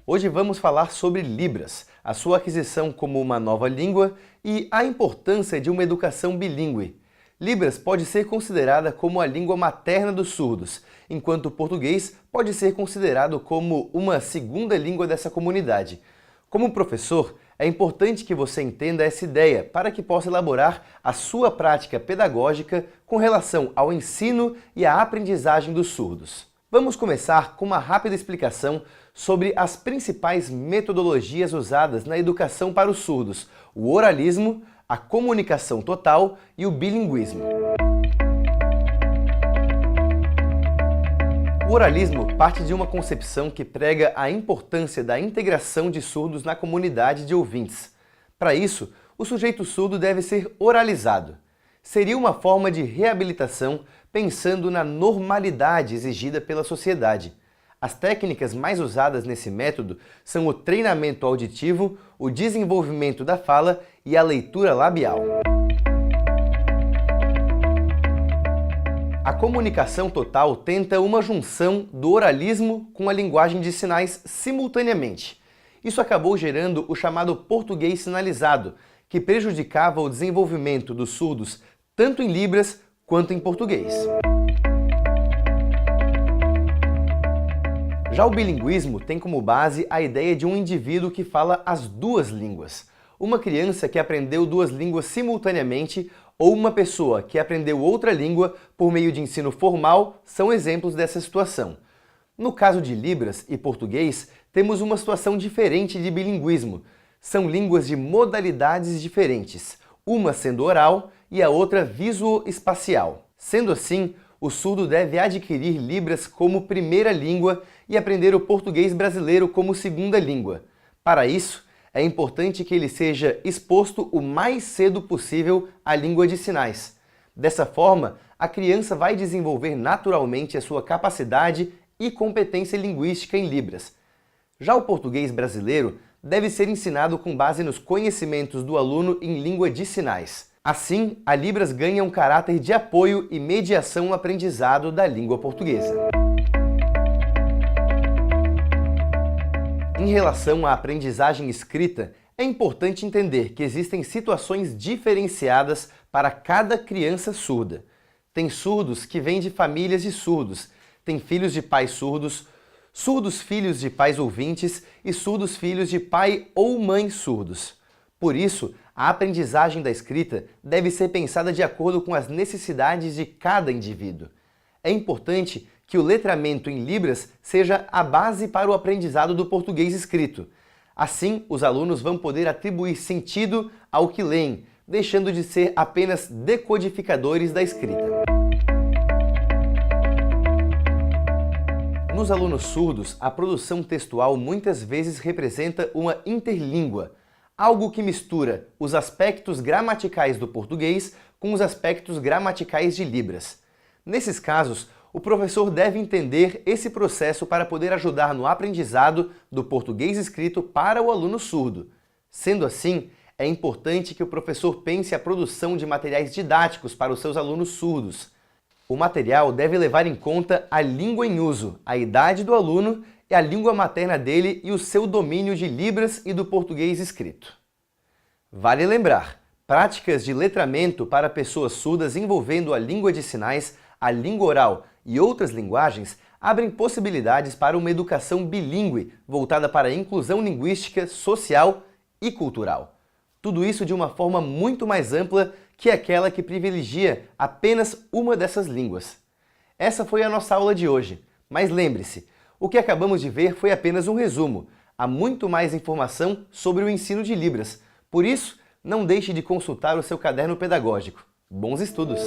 Hoje vamos falar sobre Libras, a sua aquisição como uma nova língua e a importância de uma educação bilíngue. Libras pode ser considerada como a língua materna dos surdos, enquanto o português pode ser considerado como uma segunda língua dessa comunidade. Como professor, é importante que você entenda essa ideia para que possa elaborar a sua prática pedagógica com relação ao ensino e à aprendizagem dos surdos. Vamos começar com uma rápida explicação sobre as principais metodologias usadas na educação para os surdos: o oralismo, a comunicação total e o bilinguismo. O oralismo parte de uma concepção que prega a importância da integração de surdos na comunidade de ouvintes. Para isso, o sujeito surdo deve ser oralizado. Seria uma forma de reabilitação pensando na normalidade exigida pela sociedade. As técnicas mais usadas nesse método são o treinamento auditivo, o desenvolvimento da fala e a leitura labial. A comunicação total tenta uma junção do oralismo com a linguagem de sinais simultaneamente. Isso acabou gerando o chamado português sinalizado, que prejudicava o desenvolvimento dos surdos tanto em Libras quanto em português. Já o bilinguismo tem como base a ideia de um indivíduo que fala as duas línguas. Uma criança que aprendeu duas línguas simultaneamente ou uma pessoa que aprendeu outra língua por meio de ensino formal são exemplos dessa situação. No caso de Libras e português, temos uma situação diferente de bilinguismo. São línguas de modalidades diferentes, uma sendo oral e a outra visoespacial. Sendo assim, o surdo deve adquirir Libras como primeira língua e aprender o português brasileiro como segunda língua. Para isso, é importante que ele seja exposto o mais cedo possível à língua de sinais. Dessa forma, a criança vai desenvolver naturalmente a sua capacidade e competência linguística em Libras. Já o português brasileiro deve ser ensinado com base nos conhecimentos do aluno em língua de sinais. Assim, a Libras ganha um caráter de apoio e mediação no aprendizado da língua portuguesa. Em relação à aprendizagem escrita, é importante entender que existem situações diferenciadas para cada criança surda. Tem surdos que vêm de famílias de surdos, tem filhos de pais surdos, surdos filhos de pais ouvintes e surdos filhos de pai ou mãe surdos. Por isso, a aprendizagem da escrita deve ser pensada de acordo com as necessidades de cada indivíduo. É importante que o letramento em Libras seja a base para o aprendizado do português escrito. Assim, os alunos vão poder atribuir sentido ao que leem, deixando de ser apenas decodificadores da escrita. Nos alunos surdos, a produção textual muitas vezes representa uma interlíngua, algo que mistura os aspectos gramaticais do português com os aspectos gramaticais de Libras. Nesses casos, o professor deve entender esse processo para poder ajudar no aprendizado do português escrito para o aluno surdo. Sendo assim, é importante que o professor pense a produção de materiais didáticos para os seus alunos surdos. O material deve levar em conta a língua em uso, a idade do aluno e a língua materna dele e o seu domínio de Libras e do português escrito. Vale lembrar, práticas de letramento para pessoas surdas envolvendo a língua de sinais, a língua oral e outras linguagens abrem possibilidades para uma educação bilíngue voltada para a inclusão linguística, social e cultural. Tudo isso de uma forma muito mais ampla que aquela que privilegia apenas uma dessas línguas. Essa foi a nossa aula de hoje, mas lembre-se, o que acabamos de ver foi apenas um resumo. Há muito mais informação sobre o ensino de Libras. Por isso, não deixe de consultar o seu caderno pedagógico. Bons estudos!